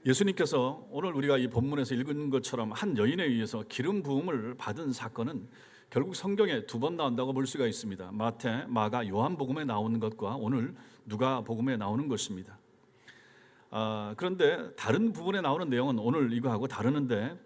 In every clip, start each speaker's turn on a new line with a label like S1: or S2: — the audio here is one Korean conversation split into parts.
S1: 예수님께서 오늘 우리가 이 본문에서 읽은 것처럼 한 여인에 의해서 기름 부음을 받은 사건은 결국 성경에 두 번 나온다고 볼 수가 있습니다. 마태, 마가, 요한복음에 나오는 것과 오늘 누가복음에 나오는 것입니다. 그런데 다른 부분에 나오는 내용은 오늘 이거하고 다르는데,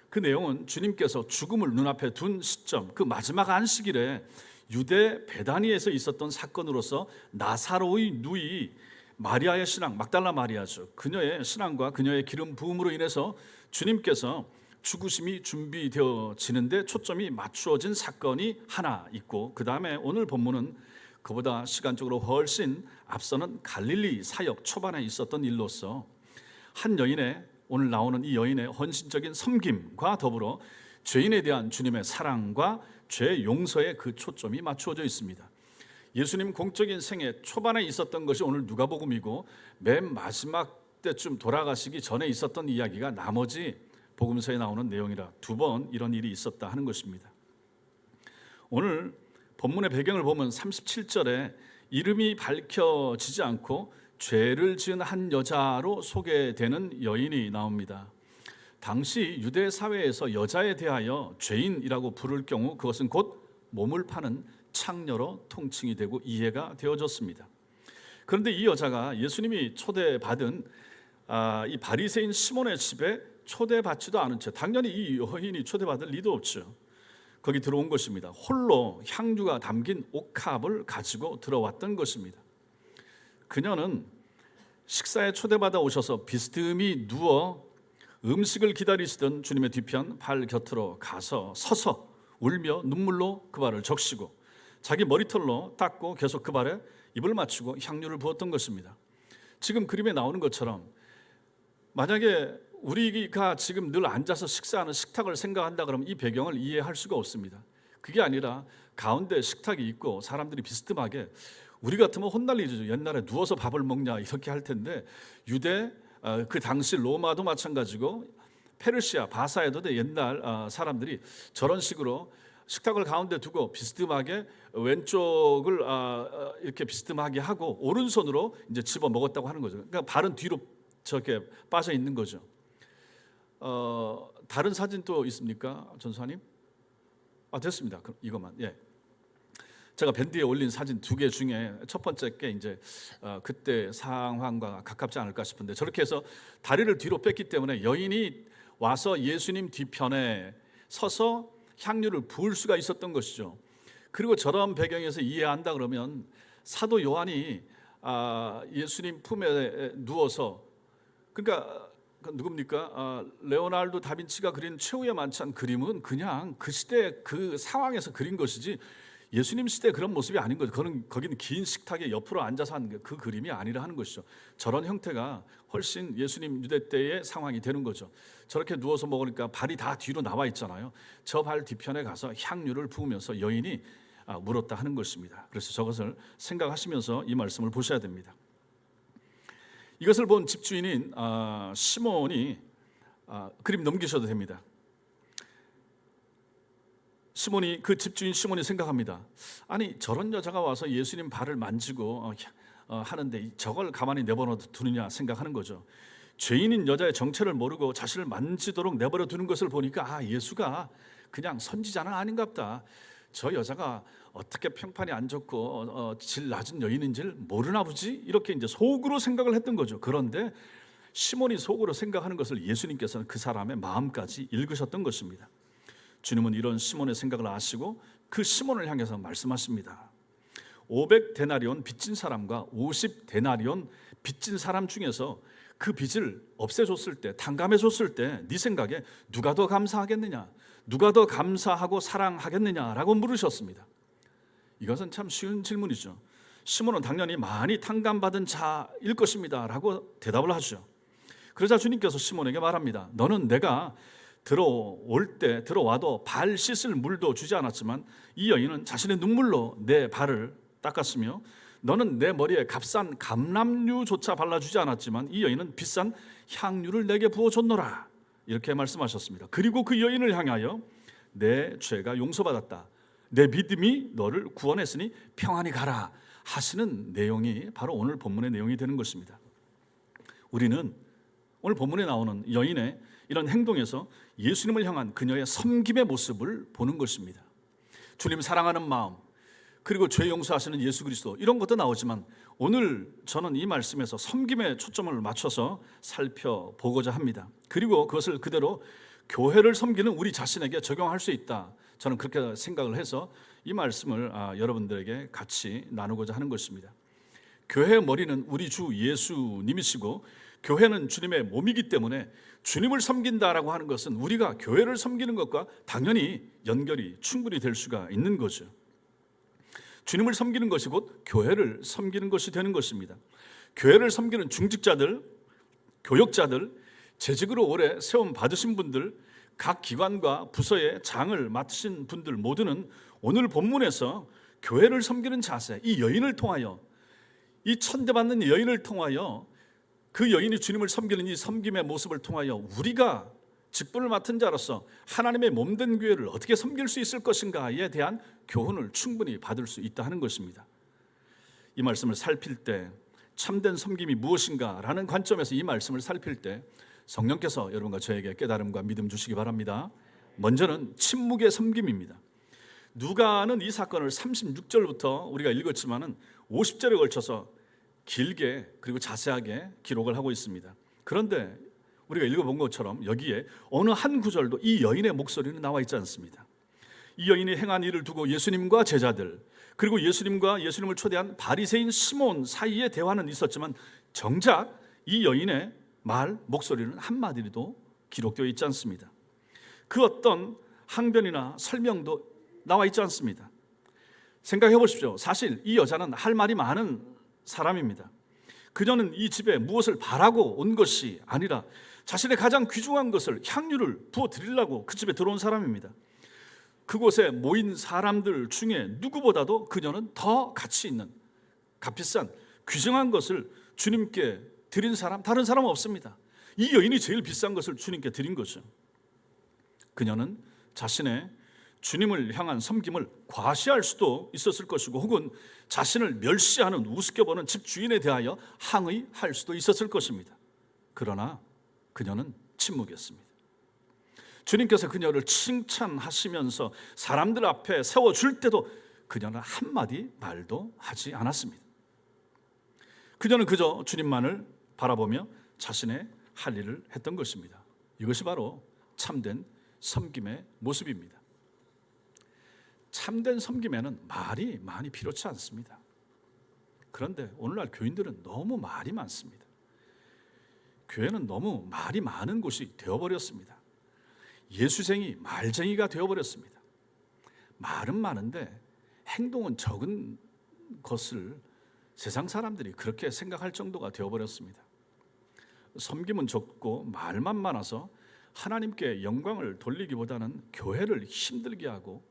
S1: 그 내용은 주님께서 죽음을 눈앞에 둔 시점, 그 마지막 안식일에 유대 베다니에서 있었던 사건으로서 나사로의 누이 마리아의 신앙, 막달라 마리아죠. 그녀의 신앙과 그녀의 기름 부음으로 인해서 주님께서 죽으심이 준비되어지는데 초점이 맞추어진 사건이 하나 있고, 그 다음에 오늘 본문은 그보다 시간적으로 훨씬 앞서는 갈릴리 사역 초반에 있었던 일로서 한 여인의, 오늘 나오는 이 여인의 헌신적인 섬김과 더불어 죄인에 대한 주님의 사랑과 죄 용서에 그 초점이 맞추어져 있습니다. 예수님 공적인 생애 초반에 있었던 것이 오늘 누가복음이고, 맨 마지막 때쯤 돌아가시기 전에 있었던 이야기가 나머지 복음서에 나오는 내용이라 두 번 이런 일이 있었다 하는 것입니다. 오늘 본문의 배경을 보면 37절에 이름이 밝혀지지 않고 죄를 지은 한 여자로 소개되는 여인이 나옵니다. 당시 유대 사회에서 여자에 대하여 죄인이라고 부를 경우 그것은 곧 몸을 파는 창녀로 통칭이 되고 이해가 되어졌습니다. 그런데 이 여자가 예수님이 초대받은 이 바리새인 시몬의 집에 초대받지도 않은 채, 당연히 이 여인이 초대받을 리도 없죠. 거기 들어온 것입니다. 홀로 향유가 담긴 옥합을 가지고 들어왔던 것입니다. 그녀는 식사에 초대받아 오셔서 비스듬히 누워 음식을 기다리시던 주님의 뒤편 발 곁으로 가서 서서 울며 눈물로 그 발을 적시고 자기 머리털로 닦고 계속 그 발에 입을 맞추고 향유를 부었던 것입니다. 지금 그림에 나오는 것처럼 만약에 우리가 지금 늘 앉아서 식사하는 식탁을 생각한다 그러면 이 배경을 이해할 수가 없습니다. 그게 아니라 가운데 식탁이 있고 사람들이 비스듬하게, 우리 같으면 혼날 일이죠. 옛날에 누워서 밥을 먹냐 이렇게 할 텐데, 유대 그 당시 로마도 마찬가지고 페르시아 바사에도 옛날 사람들이 저런 식으로 식탁을 가운데 두고 비스듬하게 왼쪽을 이렇게 비스듬하게 하고 오른손으로 이제 집어 먹었다고 하는 거죠. 그러니까 발은 뒤로 저렇게 빠져 있는 거죠. 다른 사진 또 있습니까, 전사님? 됐습니다. 그럼 이것만. 예. 제가 밴드에 올린 사진 두 개 중에 첫 번째 게 이제 그때 상황과 가깝지 않을까 싶은데, 저렇게 해서 다리를 뒤로 뺐기 때문에 여인이 와서 예수님 뒤편에 서서 향유를 부을 수가 있었던 것이죠. 그리고 저런 배경에서 이해한다 그러면 사도 요한이 예수님 품에 누워서, 그러니까 누굽니까? 레오나르도 다빈치가 그린 최후의 만찬 그림은 그냥 그 시대 그 상황에서 그린 것이지 예수님 시대 그런 모습이 아닌 거죠. 거기는 긴 식탁에 옆으로 앉아서 하는 그 그림이 아니라 하는 것이죠. 저런 형태가 훨씬 예수님 유대 때의 상황이 되는 거죠. 저렇게 누워서 먹으니까 발이 다 뒤로 나와 있잖아요. 저 발 뒤편에 가서 향유를 부으면서 여인이 물었다 하는 것입니다. 그래서 저것을 생각하시면서 이 말씀을 보셔야 됩니다. 이것을 본 집주인인 시몬이, 그림 넘기셔도 됩니다. 시몬이, 그 집주인 시몬이 생각합니다. 아니, 저런 여자가 와서 예수님 발을 만지고 하는데 저걸 가만히 내버려 두느냐 생각하는 거죠. 죄인인 여자의 정체를 모르고 자신을 만지도록 내버려 두는 것을 보니까 예수가 그냥 선지자는 아닌갑다. 저 여자가 어떻게 평판이 안 좋고 질 낮은 여인인지를 모르나 보지? 이렇게 이제 속으로 생각을 했던 거죠. 그런데 시몬이 속으로 생각하는 것을 예수님께서는 그 사람의 마음까지 읽으셨던 것입니다. 주님은 이런 시몬의 생각을 아시고 그 시몬을 향해서 말씀하십니다. 500데나리온 빚진 사람과 50데나리온 빚진 사람 중에서 그 빚을 없애줬을 때, 탕감해줬을 때 네 생각에 누가 더 감사하겠느냐, 누가 더 감사하고 사랑하겠느냐라고 물으셨습니다. 이것은 참 쉬운 질문이죠. 시몬은 당연히 많이 탕감받은 자일 것입니다 라고 대답을 하죠. 그러자 주님께서 시몬에게 말합니다. 너는 내가 들어와도 발 씻을 물도 주지 않았지만 이 여인은 자신의 눈물로 내 발을 닦았으며, 너는 내 머리에 값싼 감람유조차 발라주지 않았지만 이 여인은 비싼 향유를 내게 부어줬노라, 이렇게 말씀하셨습니다. 그리고 그 여인을 향하여 내 죄가 용서받았다, 내 믿음이 너를 구원했으니 평안히 가라 하시는 내용이 바로 오늘 본문의 내용이 되는 것입니다. 우리는 오늘 본문에 나오는 여인의 이런 행동에서 예수님을 향한 그녀의 섬김의 모습을 보는 것입니다. 주님 사랑하는 마음, 그리고 죄 용서하시는 예수 그리스도, 이런 것도 나오지만 오늘 저는 이 말씀에서 섬김에 초점을 맞춰서 살펴보고자 합니다. 그리고 그것을 그대로 교회를 섬기는 우리 자신에게 적용할 수 있다, 저는 그렇게 생각을 해서 이 말씀을 여러분들에게 같이 나누고자 하는 것입니다. 교회의 머리는 우리 주 예수님이시고 교회는 주님의 몸이기 때문에 주님을 섬긴다라고 하는 것은 우리가 교회를 섬기는 것과 당연히 연결이 충분히 될 수가 있는 거죠. 주님을 섬기는 것이 곧 교회를 섬기는 것이 되는 것입니다. 교회를 섬기는 중직자들, 교역자들, 재직으로 오래 세움 받으신 분들, 각 기관과 부서의 장을 맡으신 분들 모두는 오늘 본문에서 교회를 섬기는 자세, 이 여인을 통하여, 이 천대받는 여인을 통하여, 그 여인이 주님을 섬기는 이 섬김의 모습을 통하여 우리가 직분을 맡은 자로서 하나님의 몸된 교회를 어떻게 섬길 수 있을 것인가에 대한 교훈을 충분히 받을 수 있다 하는 것입니다. 이 말씀을 살필 때 참된 섬김이 무엇인가라는 관점에서 이 말씀을 살필 때 성령께서 여러분과 저에게 깨달음과 믿음 주시기 바랍니다. 먼저는 침묵의 섬김입니다. 누가는 이 사건을 36절부터 우리가 읽었지만은 50절에 걸쳐서 길게 그리고 자세하게 기록을 하고 있습니다. 그런데 우리가 읽어본 것처럼 여기에 어느 한 구절도 이 여인의 목소리는 나와 있지 않습니다. 이 여인이 행한 일을 두고 예수님과 제자들, 그리고 예수님과 예수님을 초대한 바리새인 시몬 사이에 대화는 있었지만 정작 이 여인의 말, 목소리는 한마디도 기록되어 있지 않습니다. 그 어떤 항변이나 설명도 나와 있지 않습니다. 생각해 보십시오. 사실 이 여자는 할 말이 많은 사람입니다. 그녀는 이 집에 무엇을 바라고 온 것이 아니라 자신의 가장 귀중한 것을, 향유를 부어드리려고 그 집에 들어온 사람입니다. 그곳에 모인 사람들 중에 누구보다도 그녀는 더 가치 있는, 값비싼, 귀중한 것을 주님께 드린 사람, 다른 사람은 없습니다. 이 여인이 제일 비싼 것을 주님께 드린 거죠. 그녀는 자신의 주님을 향한 섬김을 과시할 수도 있었을 것이고, 혹은 자신을 멸시하는, 우습게 보는 집주인에 대하여 항의할 수도 있었을 것입니다. 그러나 그녀는 침묵했습니다. 주님께서 그녀를 칭찬하시면서 사람들 앞에 세워줄 때도 그녀는 한마디 말도 하지 않았습니다. 그녀는 그저 주님만을 바라보며 자신의 할 일을 했던 것입니다. 이것이 바로 참된 섬김의 모습입니다. 참된 섬김에는 말이 많이 필요치 않습니다. 그런데 오늘날 교인들은 너무 말이 많습니다. 교회는 너무 말이 많은 곳이 되어버렸습니다. 예수쟁이, 말쟁이가 되어버렸습니다. 말은 많은데 행동은 적은 것을 세상 사람들이 그렇게 생각할 정도가 되어버렸습니다. 섬김은 적고 말만 많아서 하나님께 영광을 돌리기보다는 교회를 힘들게 하고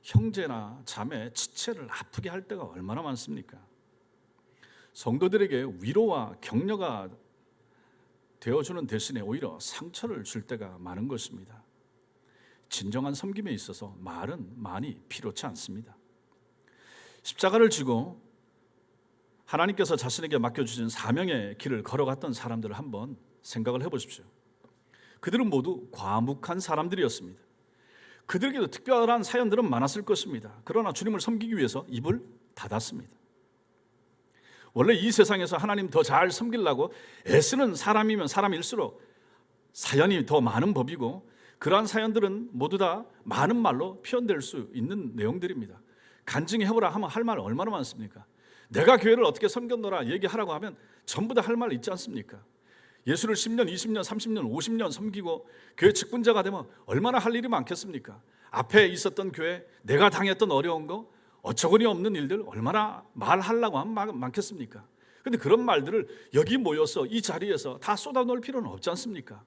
S1: 형제나 자매, 지체를 아프게 할 때가 얼마나 많습니까? 성도들에게 위로와 격려가 되어주는 대신에 오히려 상처를 줄 때가 많은 것입니다. 진정한 섬김에 있어서 말은 많이 필요치 않습니다. 십자가를 지고 하나님께서 자신에게 맡겨주신 사명의 길을 걸어갔던 사람들을 한번 생각을 해보십시오. 그들은 모두 과묵한 사람들이었습니다. 그들에게도 특별한 사연들은 많았을 것입니다. 그러나 주님을 섬기기 위해서 입을 닫았습니다. 원래 이 세상에서 하나님 더 잘 섬기려고 애쓰는 사람이면 사람일수록 사연이 더 많은 법이고, 그러한 사연들은 모두 다 많은 말로 표현될 수 있는 내용들입니다. 간증해 해보라 하면 할 말 얼마나 많습니까? 내가 교회를 어떻게 섬겼노라 얘기하라고 하면 전부 다 할 말 있지 않습니까? 예수를 10년, 20년, 30년, 50년 섬기고 교회 직분자가 되면 얼마나 할 일이 많겠습니까? 앞에 있었던 교회, 내가 당했던 어려운 거, 어처구니 없는 일들 얼마나 말하려고 하면 많겠습니까? 그런데 그런 말들을 여기 모여서 이 자리에서 다 쏟아놓을 필요는 없지 않습니까?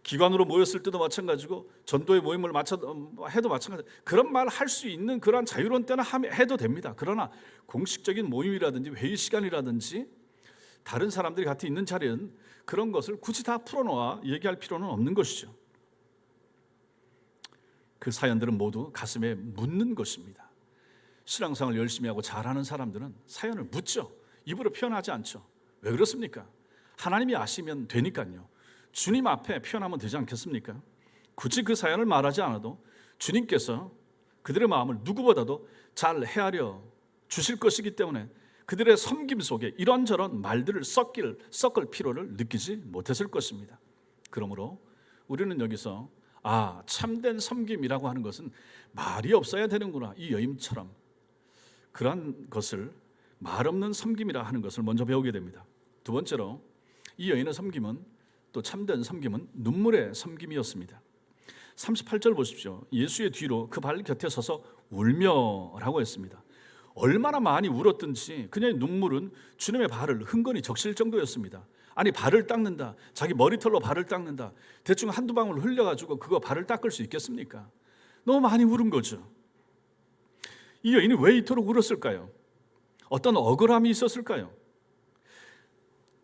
S1: 기관으로 모였을 때도 마찬가지고 전도의 모임을 해도 마찬가지. 그런 말 할 수 있는 그런 자유로운 때나 해도 됩니다. 그러나 공식적인 모임이라든지 회의 시간이라든지 다른 사람들이 같이 있는 자리는 그런 것을 굳이 다 풀어놓아 얘기할 필요는 없는 것이죠. 그 사연들은 모두 가슴에 묻는 것입니다. 신앙생활을 열심히 하고 잘하는 사람들은 사연을 묻죠. 입으로 표현하지 않죠. 왜 그렇습니까? 하나님이 아시면 되니까요. 주님 앞에 표현하면 되지 않겠습니까? 굳이 그 사연을 말하지 않아도 주님께서 그들의 마음을 누구보다도 잘 헤아려 주실 것이기 때문에 그들의 섬김 속에 이런저런 말들을 섞을 필요를 느끼지 못했을 것입니다. 그러므로 우리는 여기서 참된 섬김이라고 하는 것은 말이 없어야 되는구나, 이 여인처럼 그러한 것을 말 없는 섬김이라 하는 것을 먼저 배우게 됩니다. 두 번째로 이 여인의 섬김은, 또 참된 섬김은 눈물의 섬김이었습니다. 38절 보십시오. 예수의 뒤로 그 발 곁에 서서 울며라고 했습니다. 얼마나 많이 울었든지 그녀의 눈물은 주님의 발을 흥건히 적실 정도였습니다. 아니, 발을 닦는다, 자기 머리털로 발을 닦는다, 대충 한두 방울 흘려가지고 그거 발을 닦을 수 있겠습니까? 너무 많이 울은 거죠. 이 여인이 왜 이토록 울었을까요? 어떤 억울함이 있었을까요?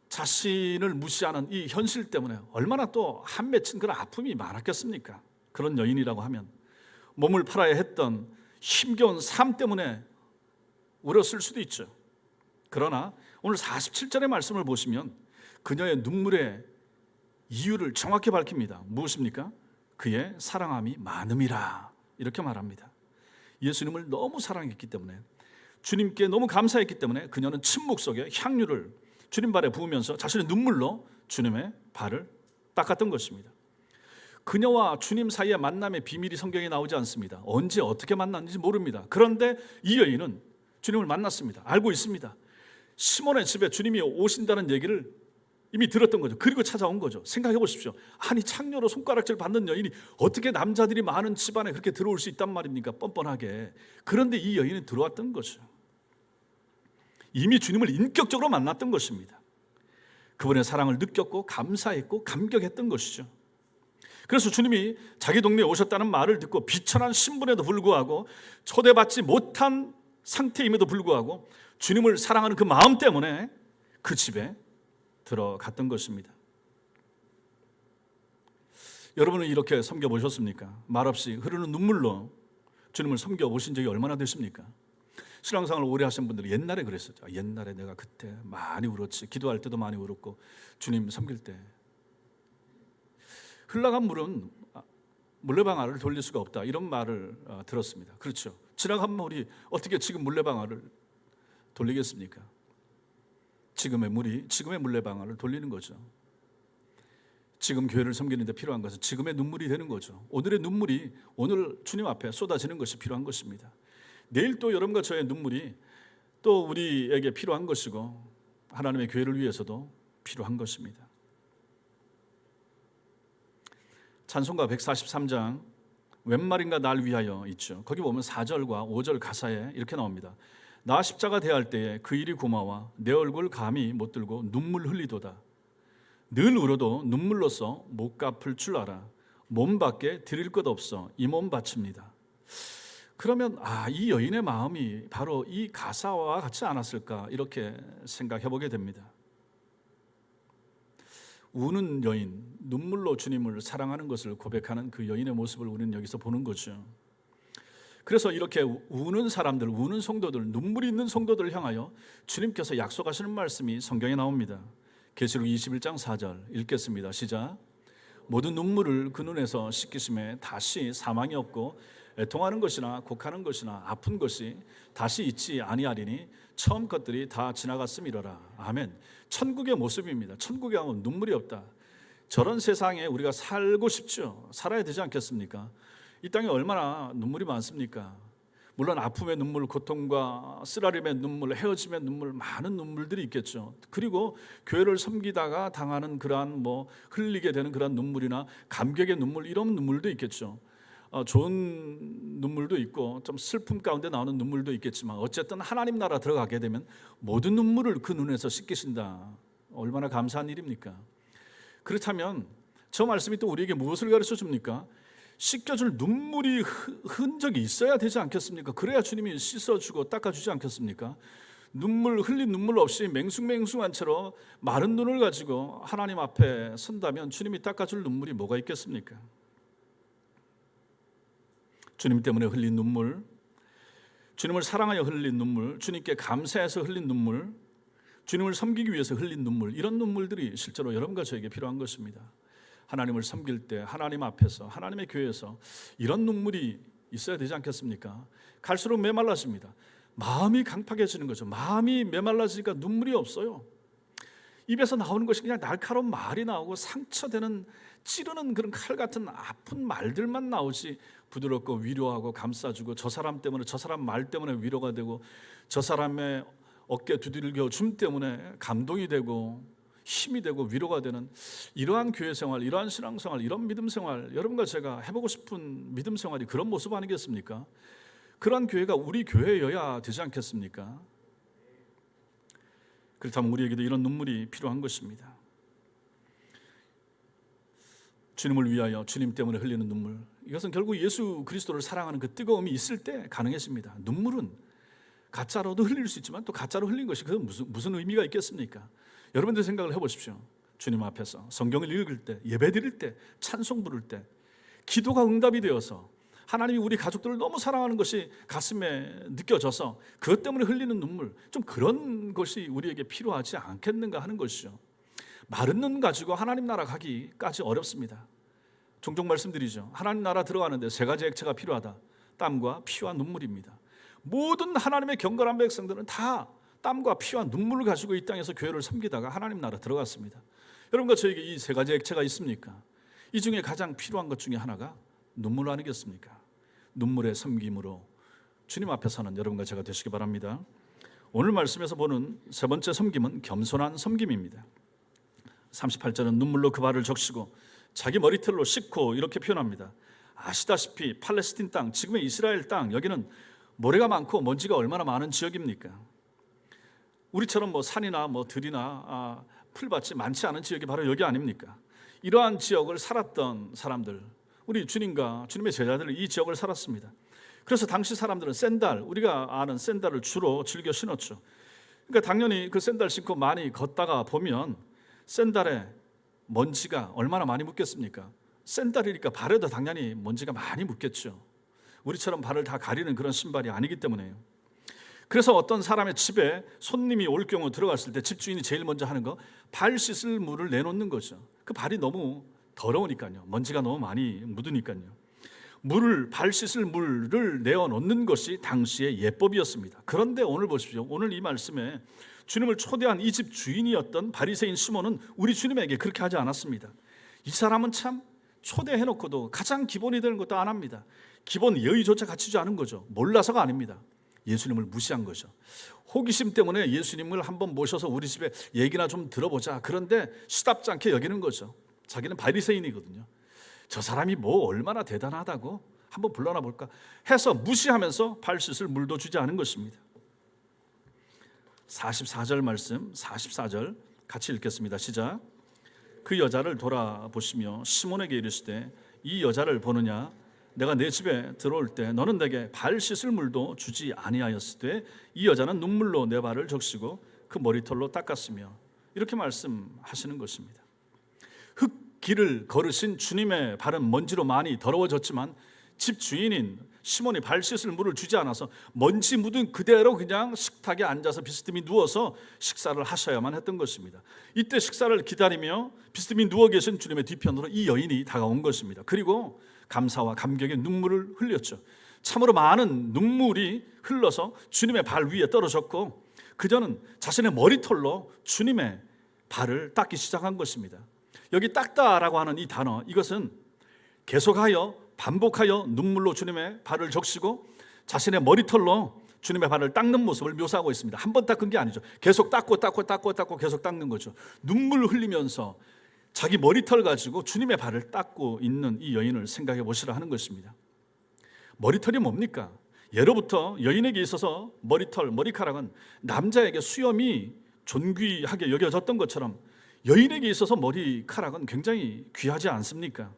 S1: 자신을 무시하는 이 현실 때문에 얼마나 또 한 맺힌 그런 아픔이 많았겠습니까? 그런 여인이라고 하면 몸을 팔아야 했던 힘겨운 삶 때문에 울었을 수도 있죠. 그러나 오늘 47절의 말씀을 보시면 그녀의 눈물의 이유를 정확히 밝힙니다. 무엇입니까? 그의 사랑함이 많음이라, 이렇게 말합니다. 예수님을 너무 사랑했기 때문에, 주님께 너무 감사했기 때문에 그녀는 침묵 속에 향유를 주님 발에 부으면서 자신의 눈물로 주님의 발을 닦았던 것입니다. 그녀와 주님 사이의 만남의 비밀이 성경에 나오지 않습니다. 언제 어떻게 만났는지 모릅니다. 그런데 이 여인은 주님을 만났습니다. 알고 있습니다. 시몬의 집에 주님이 오신다는 얘기를 이미 들었던 거죠. 그리고 찾아온 거죠. 생각해 보십시오. 아니, 창녀로 손가락질 받는 여인이 어떻게 남자들이 많은 집안에 그렇게 들어올 수 있단 말입니까? 뻔뻔하게. 그런데 이 여인은 들어왔던 거죠. 이미 주님을 인격적으로 만났던 것입니다. 그분의 사랑을 느꼈고 감사했고 감격했던 것이죠. 그래서 주님이 자기 동네에 오셨다는 말을 듣고 비천한 신분에도 불구하고, 초대받지 못한 상태임에도 불구하고 주님을 사랑하는 그 마음 때문에 그 집에 들어갔던 것입니다. 여러분은 이렇게 섬겨보셨습니까? 말없이 흐르는 눈물로 주님을 섬겨보신 적이 얼마나 되십니까? 신앙생활을 오래 하신 분들은 옛날에 그랬었죠. 옛날에 내가 그때 많이 울었지, 기도할 때도 많이 울었고 주님 섬길 때. 흘러간 물은 물레방아를 돌릴 수가 없다, 이런 말을 들었습니다. 그렇죠. 지나간 물이 어떻게 지금 물레방아를 돌리겠습니까? 지금의 물이 지금의 물레방아를 돌리는 거죠. 지금 교회를 섬기는 데 필요한 것은 지금의 눈물이 되는 거죠. 오늘의 눈물이 오늘 주님 앞에 쏟아지는 것이 필요한 것입니다. 내일 또 여러분과 저의 눈물이 또 우리에게 필요한 것이고 하나님의 교회를 위해서도 필요한 것입니다. 찬송가 143장 웬 말인가 날 위하여 있죠. 거기 보면 4절과 5절 가사에 이렇게 나옵니다. 나 십자가 대할 때에 그 일이 고마워 내 얼굴 감히 못 들고 눈물 흘리도다. 늘 울어도 눈물로써 못 갚을 줄 알아. 몸밖에 드릴 것 없어 이 몸 바칩니다. 그러면 이 여인의 마음이 바로 이 가사와 같지 않았을까, 이렇게 생각해 보게 됩니다. 우는 여인, 눈물로 주님을 사랑하는 것을 고백하는 그 여인의 모습을 우리는 여기서 보는 거죠. 그래서 이렇게 우는 사람들, 우는 성도들, 눈물이 있는 성도들을 향하여 주님께서 약속하시는 말씀이 성경에 나옵니다. 계시록 21장 4절 읽겠습니다. 시작. 모든 눈물을 그 눈에서 씻기심에 다시 사망이 없고 애통하는 것이나 곡하는 것이나 아픈 것이 다시 있지 아니하리니 처음 것들이 다 지나갔음이로라. 아멘. 천국의 모습입니다. 천국에 가면 눈물이 없다. 저런 세상에 우리가 살고 싶죠. 살아야 되지 않겠습니까? 이 땅에 얼마나 눈물이 많습니까? 물론 아픔의 눈물, 고통과 쓰라림의 눈물, 헤어짐의 눈물, 많은 눈물들이 있겠죠. 그리고 교회를 섬기다가 당하는 그러한 흘리게 되는 그러한 눈물이나 감격의 눈물, 이런 눈물도 있겠죠. 좋은 눈물도 있고 좀 슬픔 가운데 나오는 눈물도 있겠지만 어쨌든 하나님 나라 들어가게 되면 모든 눈물을 그 눈에서 씻기신다. 얼마나 감사한 일입니까? 그렇다면 저 말씀이 또 우리에게 무엇을 가르쳐 줍니까? 씻겨줄 눈물이 흔적이 있어야 되지 않겠습니까? 그래야 주님이 씻어주고 닦아주지 않겠습니까? 흘린 눈물 없이 맹숭맹숭한 채로 마른 눈을 가지고 하나님 앞에 선다면 주님이 닦아줄 눈물이 뭐가 있겠습니까? 주님 때문에 흘린 눈물, 주님을 사랑하여 흘린 눈물, 주님께 감사해서 흘린 눈물, 주님을 섬기기 위해서 흘린 눈물, 이런 눈물들이 실제로 여러분과 저에게 필요한 것입니다. 하나님을 섬길 때 하나님 앞에서, 하나님의 교회에서 이런 눈물이 있어야 되지 않겠습니까? 갈수록 메말라집니다. 마음이 강팍해지는 거죠. 마음이 메말라지니까 눈물이 없어요. 입에서 나오는 것이 그냥 날카로운 말이 나오고 상처되는, 찌르는 그런 칼 같은 아픈 말들만 나오지, 부드럽고 위로하고 감싸주고, 저 사람 때문에, 저 사람 말 때문에 위로가 되고, 저 사람의 어깨 두들겨 줌 때문에 감동이 되고 힘이 되고 위로가 되는 이러한 교회 생활, 이러한 신앙 생활, 이런 믿음 생활, 여러분과 제가 해보고 싶은 믿음 생활이 그런 모습 아니겠습니까? 그러한 교회가 우리 교회여야 되지 않겠습니까? 그렇다면 우리에게도 이런 눈물이 필요한 것입니다. 주님을 위하여, 주님 때문에 흘리는 눈물, 이것은 결국 예수 그리스도를 사랑하는 그 뜨거움이 있을 때 가능해집니다. 눈물은 가짜로도 흘릴 수 있지만 또 가짜로 흘린 것이 그건 무슨 의미가 있겠습니까? 여러분들 생각을 해보십시오. 주님 앞에서 성경을 읽을 때, 예배 드릴 때, 찬송 부를 때 기도가 응답이 되어서 하나님이 우리 가족들을 너무 사랑하는 것이 가슴에 느껴져서 그것 때문에 흘리는 눈물, 좀 그런 것이 우리에게 필요하지 않겠는가 하는 것이죠. 마른 눈 가지고 하나님 나라 가기까지 어렵습니다. 종종 말씀드리죠. 하나님 나라 들어가는데 세 가지 액체가 필요하다. 땀과 피와 눈물입니다. 모든 하나님의 경건한 백성들은 다 땀과 피와 눈물을 가지고 이 땅에서 교회를 섬기다가 하나님 나라 들어갔습니다. 여러분과 저에게 이 세 가지 액체가 있습니까? 이 중에 가장 필요한 것 중에 하나가 눈물 아니겠습니까? 눈물의 섬김으로 주님 앞에 서는 여러분과 제가 되시기 바랍니다. 오늘 말씀에서 보는 세 번째 섬김은 겸손한 섬김입니다. 38절은 눈물로 그 발을 적시고 자기 머리털로 씻고 이렇게 표현합니다. 아시다시피 팔레스틴 땅, 지금의 이스라엘 땅, 여기는 모래가 많고 먼지가 얼마나 많은 지역입니까? 우리처럼 산이나 들이나 풀밭이 많지 않은 지역이 바로 여기 아닙니까? 이러한 지역을 살았던 사람들, 우리 주님과 주님의 제자들은 이 지역을 살았습니다. 그래서 당시 사람들은 샌들, 우리가 아는 샌들을 주로 즐겨 신었죠. 그러니까 당연히 그 샌들 신고 많이 걷다가 보면 샌들에 먼지가 얼마나 많이 묻겠습니까? 샌들이니까 발에도 당연히 먼지가 많이 묻겠죠. 우리처럼 발을 다 가리는 그런 신발이 아니기 때문에요. 그래서 어떤 사람의 집에 손님이 올 경우 들어갔을 때 집주인이 제일 먼저 하는 거, 발 씻을 물을 내놓는 거죠. 그 발이 너무 더러우니까요. 먼지가 너무 많이 묻으니까요. 발 씻을 물을 내어놓는 것이 당시의 예법이었습니다. 그런데 오늘 보십시오. 오늘 이 말씀에 주님을 초대한 이 집 주인이었던 바리새인 시몬은 우리 주님에게 그렇게 하지 않았습니다. 이 사람은 참 초대해놓고도 가장 기본이 되는 것도 안 합니다. 기본 예의조차 갖추지 않은 거죠. 몰라서가 아닙니다. 예수님을 무시한 거죠. 호기심 때문에 예수님을 한번 모셔서 우리 집에 얘기나 좀 들어보자. 그런데 시답지 않게 여기는 거죠. 자기는 바리새인이거든요. 저 사람이 얼마나 대단하다고 한번 불러나 볼까 해서 무시하면서 발 씻을 물도 주지 않은 것입니다. 44절 말씀, 44절 같이 읽겠습니다. 시작. 그 여자를 돌아보시며 시몬에게 이르시되 이 여자를 보느냐? 내가 내 집에 들어올 때 너는 내게 발 씻을 물도 주지 아니하였으되 이 여자는 눈물로 내 발을 적시고 그 머리털로 닦았으며, 이렇게 말씀하시는 것입니다. 흙길을 걸으신 주님의 발은 먼지로 많이 더러워졌지만 집 주인인 시몬이 발 씻을 물을 주지 않아서 먼지 묻은 그대로 그냥 식탁에 앉아서 비스듬히 누워서 식사를 하셔야만 했던 것입니다. 이때 식사를 기다리며 비스듬히 누워 계신 주님의 뒤편으로 이 여인이 다가온 것입니다. 그리고 감사와 감격의 눈물을 흘렸죠. 참으로 많은 눈물이 흘러서 주님의 발 위에 떨어졌고 그녀는 자신의 머리털로 주님의 발을 닦기 시작한 것입니다. 여기 닦다라고 하는 이 단어, 이것은 계속하여 반복하여 눈물로 주님의 발을 적시고 자신의 머리털로 주님의 발을 닦는 모습을 묘사하고 있습니다. 한 번 닦은 게 아니죠. 계속 닦고 계속 닦는 거죠. 눈물을 흘리면서 자기 머리털 가지고 주님의 발을 닦고 있는 이 여인을 생각해 보시라 하는 것입니다. 머리털이 뭡니까? 예로부터 여인에게 있어서 머리카락은 남자에게 수염이 존귀하게 여겨졌던 것처럼 여인에게 있어서 머리카락은 굉장히 귀하지 않습니까?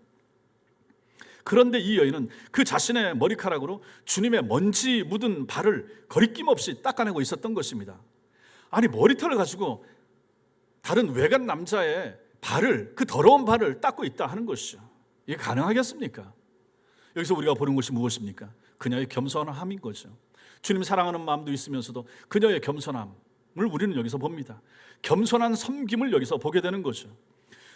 S1: 그런데 이 여인은 그 자신의 머리카락으로 주님의 먼지 묻은 발을 거리낌 없이 닦아내고 있었던 것입니다. 아니, 머리털을 가지고 다른 외간 남자의 발을, 그 더러운 발을 닦고 있다 하는 것이죠. 이게 가능하겠습니까? 여기서 우리가 보는 것이 무엇입니까? 그녀의 겸손함인 거죠. 주님 사랑하는 마음도 있으면서도 그녀의 겸손함, 우리는 여기서 봅니다. 겸손한 섬김을 여기서 보게 되는 거죠.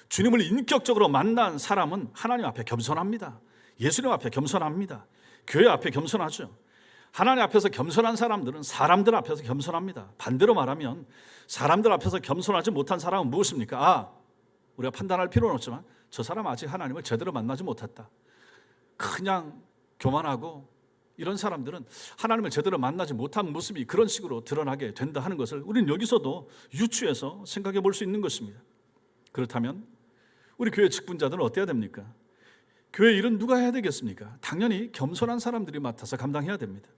S1: 주님을 인격적으로 만난 사람은 하나님 앞에 겸손합니다. 예수님 앞에 겸손합니다. 교회 앞에 겸손하죠. 하나님 앞에서 겸손한 사람들은 사람들 앞에서 겸손합니다. 반대로 말하면 사람들 앞에서 겸손하지 못한 사람은 무엇입니까? 우리가 판단할 필요는 없지만 저 사람 아직 하나님을 제대로 만나지 못했다. 그냥 교만하고 이런 사람들은 하나님을 제대로 만나지 못한 모습이 그런 식으로 드러나게 된다 하는 것을 우리는 여기서도 유추해서 생각해 볼 수 있는 것입니다. 그렇다면 우리 교회 직분자들은 어때야 됩니까? 교회 일은 누가 해야 되겠습니까? 당연히 겸손한 사람들이 맡아서 감당해야 됩니다.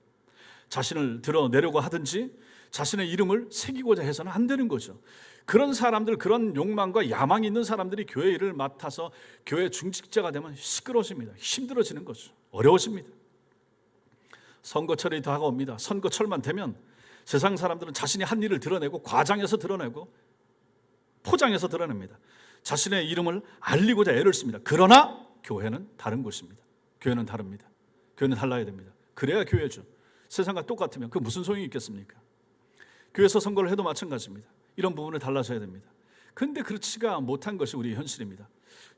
S1: 자신을 드러내려고 하든지 자신의 이름을 새기고자 해서는 안 되는 거죠. 그런 사람들, 그런 욕망과 야망이 있는 사람들이 교회 일을 맡아서 교회 중직자가 되면 시끄러워집니다. 힘들어지는 거죠. 어려워집니다. 선거철이 다가옵니다. 선거철만 되면 세상 사람들은 자신이 한 일을 드러내고 과장해서 드러내고 포장해서 드러냅니다. 자신의 이름을 알리고자 애를 씁니다. 그러나 교회는 다른 것입니다. 교회는 다릅니다. 교회는 달라야 됩니다. 그래야 교회죠. 세상과 똑같으면 그 무슨 소용이 있겠습니까? 교회에서 선거를 해도 마찬가지입니다. 이런 부분을 달라져야 됩니다. 그런데 그렇지가 못한 것이 우리 현실입니다.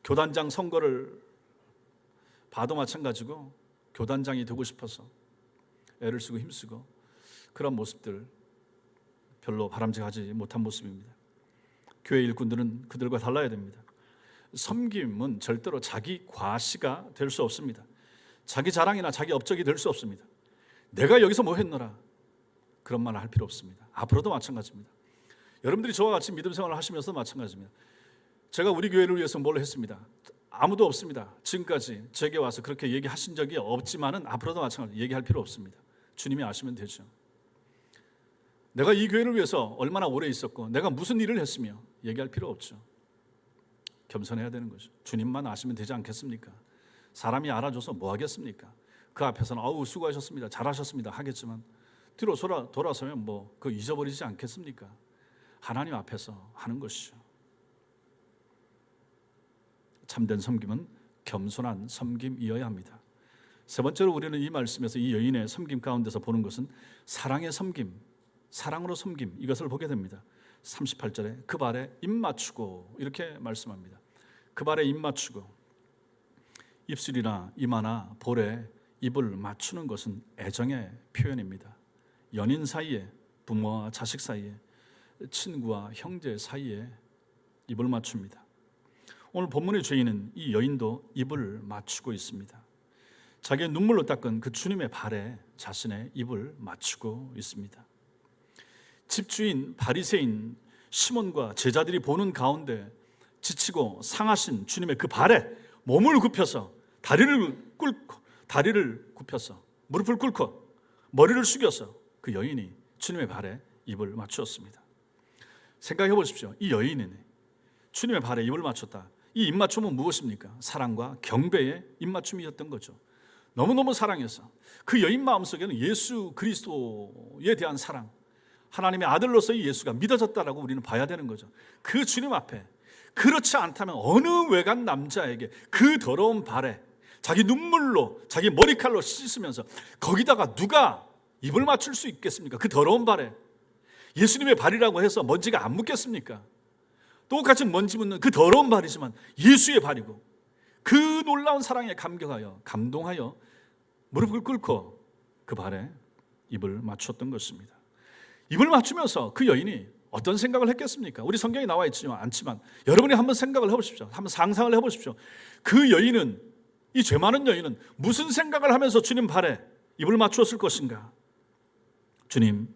S1: 교단장 선거를 봐도 마찬가지고 교단장이 되고 싶어서 애를 쓰고 힘쓰고 그런 모습들 별로 바람직하지 못한 모습입니다. 교회 일꾼들은 그들과 달라야 됩니다. 섬김은 절대로 자기 과시가 될 수 없습니다. 자기 자랑이나 자기 업적이 될 수 없습니다. 내가 여기서 뭐 했노라 그런 말을 할 필요 없습니다. 앞으로도 마찬가지입니다. 여러분들이 저와 같이 믿음 생활을 하시면서 마찬가지입니다. 제가 우리 교회를 위해서 뭘 했습니다. 아무도 없습니다. 지금까지 제게 와서 그렇게 얘기하신 적이 없지만은 앞으로도 마찬가지입니다. 얘기할 필요 없습니다. 주님이 아시면 되죠. 내가 이 교회를 위해서 얼마나 오래 있었고 내가 무슨 일을 했으며 얘기할 필요 없죠. 겸손해야 되는 거죠. 주님만 아시면 되지 않겠습니까? 사람이 알아줘서 뭐 하겠습니까? 그 앞에서는 아우 수고하셨습니다, 잘하셨습니다 하겠지만 뒤로 돌아서면 뭐 그거 잊어버리지 않겠습니까? 하나님 앞에서 하는 것이죠. 참된 섬김은 겸손한 섬김이어야 합니다. 세 번째로 우리는 이 말씀에서 이 여인의 섬김 가운데서 보는 것은 사랑의 섬김, 사랑으로 섬김, 이것을 보게 됩니다. 38절에 그 발에 입 맞추고 이렇게 말씀합니다. 그 발에 입 맞추고, 입술이나 이마나 볼에 입을 맞추는 것은 애정의 표현입니다. 연인 사이에, 부모와 자식 사이에, 친구와 형제 사이에 입을 맞춥니다. 오늘 본문의 죄인은 이 여인도 입을 맞추고 있습니다. 자기의 눈물로 닦은 그 주님의 발에 자신의 입을 맞추고 있습니다. 집주인 바리새인 시몬과 제자들이 보는 가운데 지치고 상하신 주님의 그 발에 몸을 굽혀서 다리를 굽혀서 무릎을 꿇고 머리를 숙여서 그 여인이 주님의 발에 입을 맞추었습니다. 생각해 보십시오. 이 여인이 주님의 발에 입을 맞췄다. 이 입맞춤은 무엇입니까? 사랑과 경배의 입맞춤이었던 거죠. 너무너무 사랑해서 그 여인 마음속에는 예수 그리스도에 대한 사랑, 하나님의 아들로서의 예수가 믿어졌다라고 우리는 봐야 되는 거죠. 그 주님 앞에 그렇지 않다면 어느 외간 남자에게 그 더러운 발에 자기 눈물로 자기 머리칼로 씻으면서 거기다가 누가 입을 맞출 수 있겠습니까? 그 더러운 발에 예수님의 발이라고 해서 먼지가 안 묻겠습니까? 똑같이 먼지 묻는 그 더러운 발이지만 예수의 발이고 그 놀라운 사랑에 감동하여 무릎을 꿇고 그 발에 입을 맞췄던 것입니다. 입을 맞추면서 그 여인이 어떤 생각을 했겠습니까? 우리 성경에 나와 있지만 않지만 여러분이 한번 생각을 해보십시오. 한번 상상을 해보십시오. 그 여인은, 이 죄 많은 여인은 무슨 생각을 하면서 주님 발에 입을 맞추었을 것인가? 주님,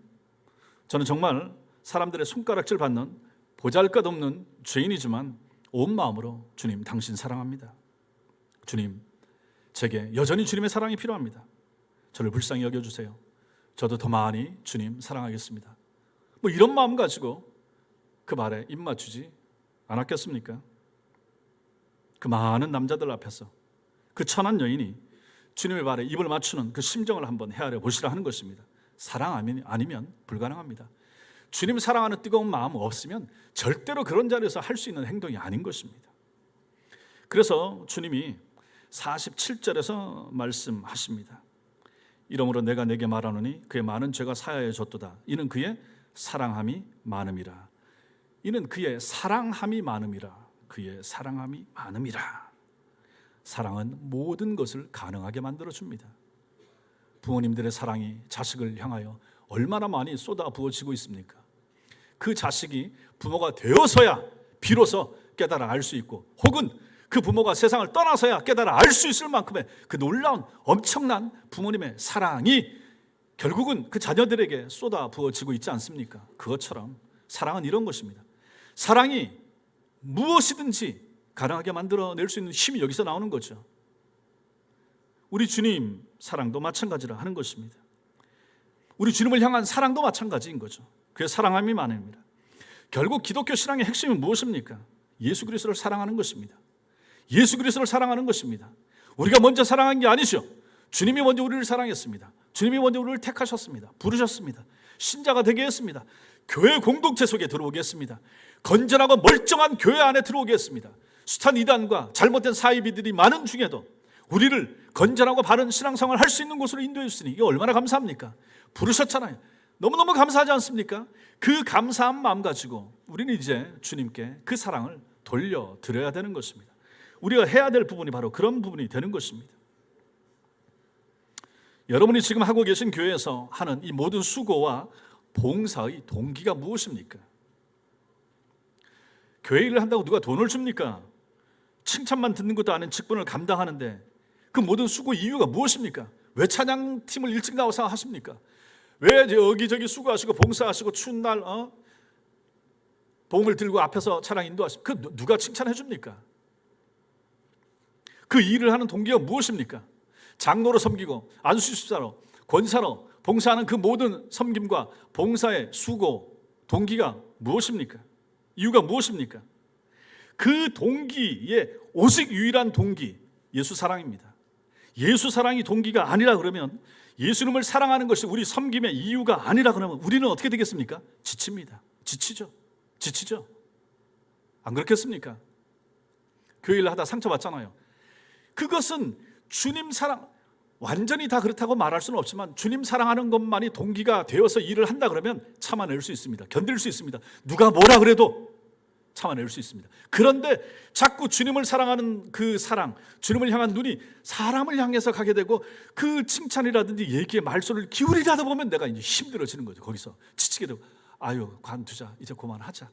S1: 저는 정말 사람들의 손가락질 받는 보잘것없는 죄인이지만 온 마음으로 주님 당신 사랑합니다. 주님, 제게 여전히 주님의 사랑이 필요합니다. 저를 불쌍히 여겨주세요. 저도 더 많이 주님 사랑하겠습니다. 뭐 이런 마음 가지고 그 발에 입 맞추지 않았겠습니까? 그 많은 남자들 앞에서 그 천한 여인이 주님의 발에 입을 맞추는 그 심정을 한번 헤아려 보시라 하는 것입니다. 사랑 아니면 불가능합니다. 주님 사랑하는 뜨거운 마음 없으면 절대로 그런 자리에서 할 수 있는 행동이 아닌 것입니다. 그래서 주님이 47절에서 말씀하십니다. 이러므로 내가 내게 말하노니 그의 많은 죄가 사하여 졌도다. 이는 그의 사랑함이 많음이라. 이는 그의 사랑함이 많음이라. 그의 사랑함이 많음이라. 사랑은 모든 것을 가능하게 만들어줍니다. 부모님들의 사랑이 자식을 향하여 얼마나 많이 쏟아 부어지고 있습니까? 그 자식이 부모가 되어서야 비로소 깨달아 알 수 있고, 혹은 그 부모가 세상을 떠나서야 깨달아 알 수 있을 만큼의 그 놀라운 엄청난 부모님의 사랑이 결국은 그 자녀들에게 쏟아 부어지고 있지 않습니까? 그것처럼 사랑은 이런 것입니다. 사랑이 무엇이든지 가능하게 만들어낼 수 있는 힘이 여기서 나오는 거죠. 우리 주님 사랑도 마찬가지라 하는 것입니다. 우리 주님을 향한 사랑도 마찬가지인 거죠. 그의 사랑함이 많습니다. 결국 기독교 신앙의 핵심은 무엇입니까? 예수 그리스도를 사랑하는 것입니다. 예수 그리스도를 사랑하는 것입니다. 우리가 먼저 사랑한 게 아니죠. 주님이 먼저 우리를 사랑했습니다. 주님이 먼저 우리를 택하셨습니다. 부르셨습니다. 신자가 되게 했습니다. 교회 공동체 속에 들어오게 했습니다. 건전하고 멀쩡한 교회 안에 들어오게 했습니다. 숱한 이단과 잘못된 사이비들이 많은 중에도 우리를 건전하고 바른 신앙생활을 할 수 있는 곳으로 인도해 주시니 이게 얼마나 감사합니까? 부르셨잖아요. 너무너무 감사하지 않습니까? 그 감사한 마음 가지고 우리는 이제 주님께 그 사랑을 돌려드려야 되는 것입니다. 우리가 해야 될 부분이 바로 그런 부분이 되는 것입니다. 여러분이 지금 하고 계신 교회에서 하는 이 모든 수고와 봉사의 동기가 무엇입니까? 교회 일을 한다고 누가 돈을 줍니까? 칭찬만 듣는 것도 아닌 직분을 감당하는데 그 모든 수고 이유가 무엇입니까? 왜 찬양팀을 일찍 나와서 하십니까? 왜 여기저기 수고하시고 봉사하시고 추운 날 봉을 들고 앞에서 찬양 인도하십니까? 그 누가 칭찬해 줍니까? 그 일을 하는 동기가 무엇입니까? 장로로 섬기고 안수집사로 권사로 봉사하는 그 모든 섬김과 봉사의 수고 동기가 무엇입니까? 이유가 무엇입니까? 그 동기의 오직 유일한 동기, 예수 사랑입니다. 예수 사랑이 동기가 아니라 그러면, 예수님을 사랑하는 것이 우리 섬김의 이유가 아니라 그러면 우리는 어떻게 되겠습니까? 지칩니다. 지치죠. 안 그렇겠습니까? 교회를 하다 상처받잖아요. 그것은 주님 사랑, 완전히 다 그렇다고 말할 수는 없지만 주님 사랑하는 것만이 동기가 되어서 일을 한다 그러면 참아낼 수 있습니다. 견딜 수 있습니다. 누가 뭐라 그래도 참아낼 수 있습니다. 그런데 자꾸 주님을 사랑하는 그 사랑, 주님을 향한 눈이 사람을 향해서 가게 되고 그 칭찬이라든지 얘기에 말소리를 기울이다 보면 내가 이제 힘들어지는 거죠. 거기서 지치게 되고, 아유 관두자, 이제 그만하자,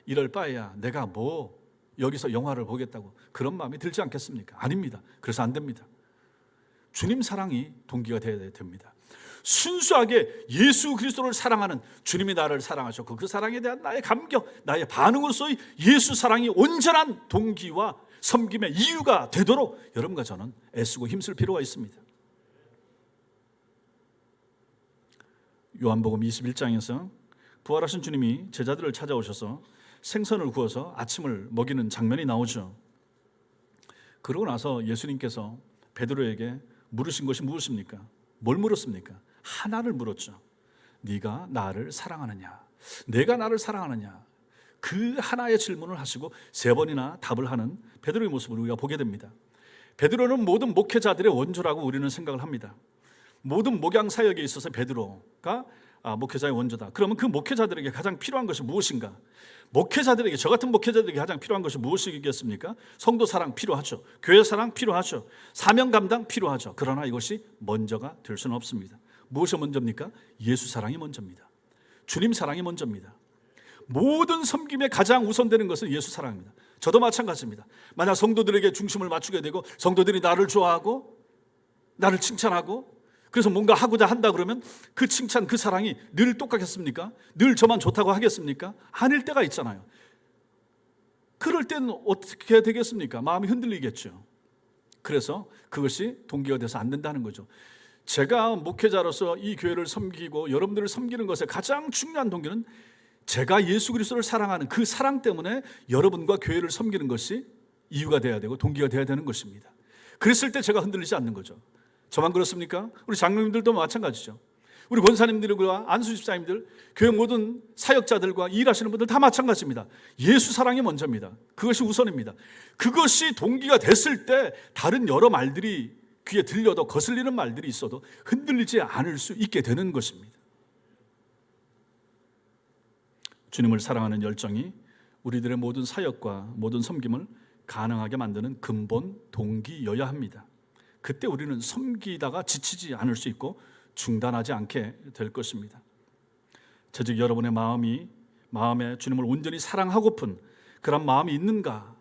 S1: 이럴 바에야 내가 뭐 여기서 영화를 보겠다고 그런 마음이 들지 않겠습니까? 아닙니다. 그래서 안 됩니다. 주님 사랑이 동기가 되어야 됩니다. 순수하게 예수 그리스도를 사랑하는, 주님이 나를 사랑하셨고 그 사랑에 대한 나의 감격, 나의 반응으로서의 예수 사랑이 온전한 동기와 섬김의 이유가 되도록 여러분과 저는 애쓰고 힘쓸 필요가 있습니다. 요한복음 21장에서 부활하신 주님이 제자들을 찾아오셔서 생선을 구워서 아침을 먹이는 장면이 나오죠. 그러고 나서 예수님께서 베드로에게 물으신 것이 무엇입니까? 뭘 물었습니까? 하나를 물었죠. 네가 나를 사랑하느냐? 내가 나를 사랑하느냐? 그 하나의 질문을 하시고 3번이나 답을 하는 베드로의 모습을 우리가 보게 됩니다. 베드로는 모든 목회자들의 원조라고 우리는 생각을 합니다. 모든 목양 사역에 있어서 베드로가 목회자의 원조다. 그러면 그 목회자들에게 가장 필요한 것이 무엇인가? 목회자들에게, 저 같은 목회자들에게 가장 필요한 것이 무엇이겠습니까? 성도 사랑 필요하죠. 교회 사랑 필요하죠. 사명 감당 필요하죠. 그러나 이것이 먼저가 될 수는 없습니다. 무엇이 먼저입니까? 예수 사랑이 먼저입니다. 주님 사랑이 먼저입니다. 모든 섬김에 가장 우선되는 것은 예수 사랑입니다. 저도 마찬가지입니다. 만약 성도들에게 중심을 맞추게 되고 성도들이 나를 좋아하고 나를 칭찬하고 그래서 뭔가 하고자 한다 그러면 그 칭찬, 그 사랑이 늘 똑같겠습니까? 늘 저만 좋다고 하겠습니까? 아닐 때가 있잖아요. 그럴 때는 어떻게 되겠습니까? 마음이 흔들리겠죠. 그래서 그것이 동기가 돼서 안 된다는 거죠. 제가 목회자로서 이 교회를 섬기고 여러분들을 섬기는 것의 가장 중요한 동기는 제가 예수 그리스도를 사랑하는 그 사랑 때문에 여러분과 교회를 섬기는 것이 이유가 돼야 되고 동기가 돼야 되는 것입니다. 그랬을 때 제가 흔들리지 않는 거죠. 저만 그렇습니까? 우리 장로님들도 마찬가지죠. 우리 권사님들과 안수집사님들, 교회 모든 사역자들과 일하시는 분들 다 마찬가지입니다. 예수 사랑이 먼저입니다. 그것이 우선입니다. 그것이 동기가 됐을 때 다른 여러 말들이 귀에 들려도 거슬리는 말들이 있어도 흔들리지 않을 수 있게 되는 것입니다. 주님을 사랑하는 열정이 우리들의 모든 사역과 모든 섬김을 가능하게 만드는 근본 동기여야 합니다. 그때 우리는 섬기다가 지치지 않을 수 있고 중단하지 않게 될 것입니다. 즉 여러분의 마음에 주님을 온전히 사랑하고픈 그런 마음이 있는가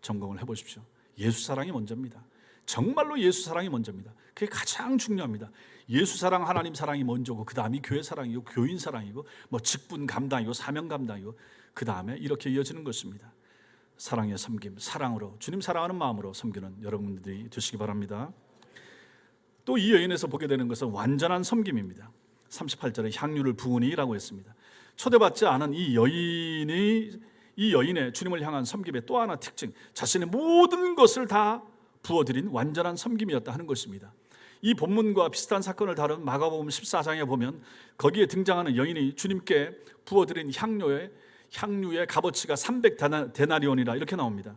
S1: 점검을 해보십시오. 예수 사랑이 먼저입니다. 정말로 예수 사랑이 먼저입니다. 그게 가장 중요합니다. 예수 사랑, 하나님 사랑이 먼저고 그 다음이 교회 사랑이고 교인 사랑이고 직분 감당이고 사명 감당이고 그 다음에 이렇게 이어지는 것입니다. 사랑의 섬김, 사랑으로 주님 사랑하는 마음으로 섬기는 여러분들이 되시기 바랍니다. 또 이 여인에서 보게 되는 것은 완전한 섬김입니다. 38절에 향유를 부으니라고 했습니다. 초대받지 않은 이 여인의 주님을 향한 섬김의 또 하나 특징, 자신의 모든 것을 다 부어드린 완전한 섬김이었다 하는 것입니다. 이 본문과 비슷한 사건을 다룬 마가복음 14장에 보면 거기에 등장하는 여인이 주님께 부어드린 향유의 값어치가 300데나리온이라 이렇게 나옵니다.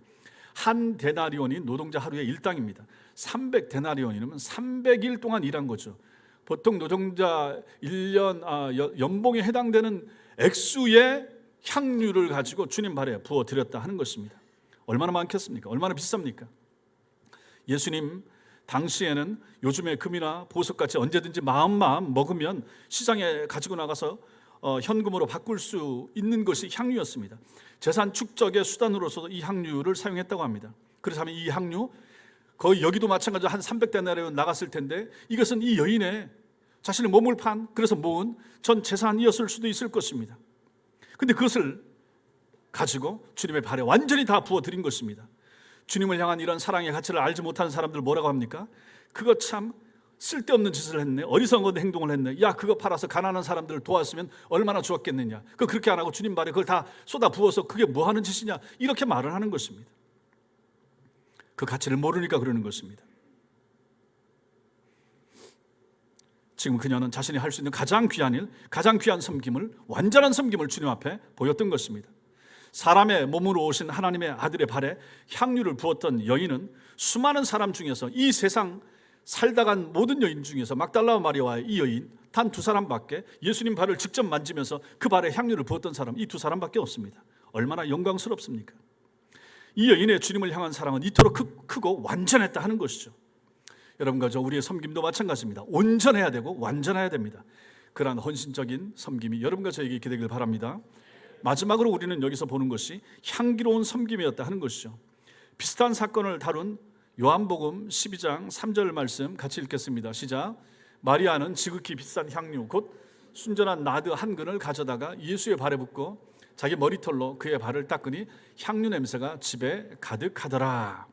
S1: 한 데나리온이 노동자 하루의 일당입니다. 300데나리온이면 300일 동안 일한 거죠. 보통 노동자 1년 연봉에 해당되는 액수의 향유를 가지고 주님 발에 부어드렸다 하는 것입니다. 얼마나 많겠습니까? 얼마나 비쌉니까? 예수님 당시에는 요즘의 금이나 보석같이 언제든지 마음 먹으면 시장에 가지고 나가서 현금으로 바꿀 수 있는 것이 향유였습니다. 재산 축적의 수단으로서도 이 향유를 사용했다고 합니다. 그렇다면 이 향유 거의 여기도 마찬가지로 한 300데나리온 나갔을 텐데 이것은 이 여인의 자신의 몸을 판 그래서 모은 전 재산이었을 수도 있을 것입니다. 근데 그것을 가지고 주님의 발에 완전히 다 부어드린 것입니다. 주님을 향한 이런 사랑의 가치를 알지 못하는 사람들 뭐라고 합니까? 그거 참 쓸데없는 짓을 했네, 어리석은 행동을 했네, 야 그거 팔아서 가난한 사람들을 도왔으면 얼마나 좋았겠느냐, 그렇게 안 하고 주님 발에 그걸 다 쏟아 부어서 그게 뭐 하는 짓이냐, 이렇게 말을 하는 것입니다. 그 가치를 모르니까 그러는 것입니다. 지금 그녀는 자신이 할 수 있는 가장 귀한 일, 가장 귀한 섬김을, 완전한 섬김을 주님 앞에 보였던 것입니다. 사람의 몸으로 오신 하나님의 아들의 발에 향유를 부었던 여인은 수많은 사람 중에서 이 세상 살다 간 모든 여인 중에서 막달라 마리아와의 이 여인 단 2사람밖에 예수님 발을 직접 만지면서 그 발에 향유를 부었던 사람 이 2사람밖에 없습니다. 얼마나 영광스럽습니까? 이 여인의 주님을 향한 사랑은 이토록 크고 완전했다 하는 것이죠. 여러분과 저 우리의 섬김도 마찬가지입니다. 온전해야 되고 완전해야 됩니다. 그러한 헌신적인 섬김이 여러분과 저에게 있게 되길 바랍니다. 마지막으로 우리는 여기서 보는 것이 향기로운 섬김이었다 하는 것이죠. 비슷한 사건을 다룬 요한복음 12장 3절 말씀 같이 읽겠습니다. 시작. 마리아는 지극히 비싼 향유 곧 순전한 나드 한 근을 가져다가 예수의 발에 붓고 자기 머리털로 그의 발을 닦으니 향유 냄새가 집에 가득하더라.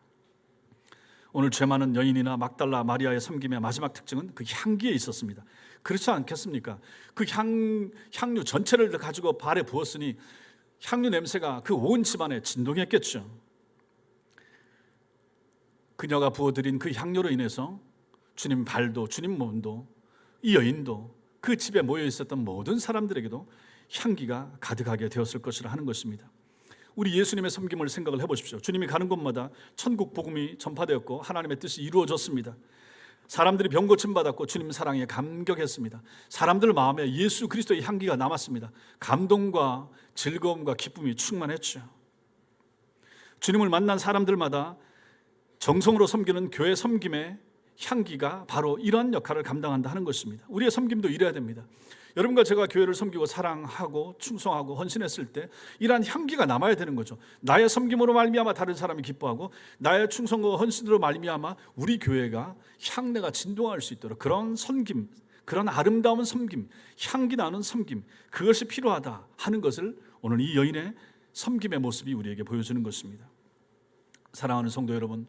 S1: 오늘 죄 많은 여인이나 막달라 마리아의 섬김의 마지막 특징은 그 향기에 있었습니다. 그렇지 않겠습니까? 그 향유 전체를 가지고 발에 부었으니 향유 냄새가 그 온 집안에 진동했겠죠. 그녀가 부어드린 그 향유로 인해서 주님 발도 주님 몸도 이 여인도 그 집에 모여 있었던 모든 사람들에게도 향기가 가득하게 되었을 것이라 하는 것입니다. 우리 예수님의 섬김을 생각을 해보십시오. 주님이 가는 곳마다 천국 복음이 전파되었고 하나님의 뜻이 이루어졌습니다. 사람들이 병 고침 받았고 주님 사랑에 감격했습니다. 사람들 마음에 예수 그리스도의 향기가 남았습니다. 감동과 즐거움과 기쁨이 충만했죠. 주님을 만난 사람들마다 정성으로 섬기는 교회 섬김의 향기가 바로 이러한 역할을 감당한다 하는 것입니다. 우리의 섬김도 이래야 됩니다. 여러분과 제가 교회를 섬기고 사랑하고 충성하고 헌신했을 때 이러한 향기가 남아야 되는 거죠. 나의 섬김으로 말미암아 다른 사람이 기뻐하고 나의 충성과 헌신으로 말미암아 우리 교회가 향내가 진동할 수 있도록 그런 섬김, 그런 아름다운 섬김, 향기 나는 섬김, 그것이 필요하다 하는 것을 오늘 이 여인의 섬김의 모습이 우리에게 보여주는 것입니다. 사랑하는 성도 여러분,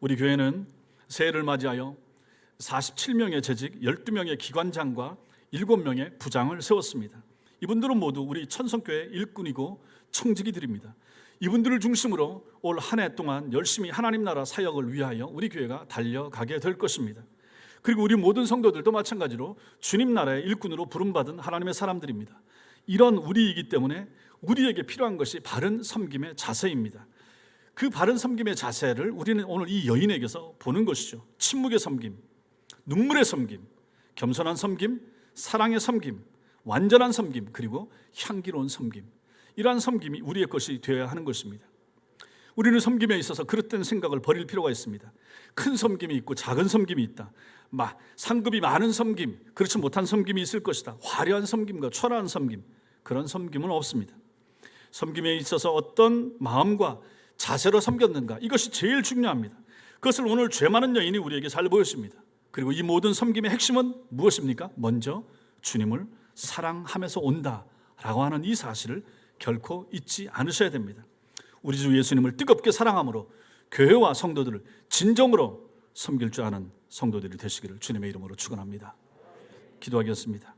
S1: 우리 교회는 새해를 맞이하여 47명의 재직, 12명의 기관장과 7명의 부장을 세웠습니다. 이분들은 모두 우리 천성교회 일꾼이고 청지기들입니다. 이분들을 중심으로 올 한 해 동안 열심히 하나님 나라 사역을 위하여 우리 교회가 달려가게 될 것입니다. 그리고 우리 모든 성도들도 마찬가지로 주님 나라의 일꾼으로 부름받은 하나님의 사람들입니다. 이런 우리이기 때문에 우리에게 필요한 것이 바른 섬김의 자세입니다. 그 바른 섬김의 자세를 우리는 오늘 이 여인에게서 보는 것이죠. 침묵의 섬김, 눈물의 섬김, 겸손한 섬김, 사랑의 섬김, 완전한 섬김, 그리고 향기로운 섬김. 이러한 섬김이 우리의 것이 되어야 하는 것입니다. 우리는 섬김에 있어서 그릇된 생각을 버릴 필요가 있습니다. 큰 섬김이 있고 작은 섬김이 있다. 상급이 많은 섬김, 그렇지 못한 섬김이 있을 것이다. 화려한 섬김과 초라한 섬김, 그런 섬김은 없습니다. 섬김에 있어서 어떤 마음과 자세로 섬겼는가, 이것이 제일 중요합니다. 그것을 오늘 죄 많은 여인이 우리에게 잘 보였습니다. 그리고 이 모든 섬김의 핵심은 무엇입니까? 먼저 주님을 사랑하면서 온다라고 하는 이 사실을 결코 잊지 않으셔야 됩니다. 우리 주 예수님을 뜨겁게 사랑함으로 교회와 성도들을 진정으로 섬길 줄 아는 성도들이 되시기를 주님의 이름으로 축원합니다. 기도하겠습니다.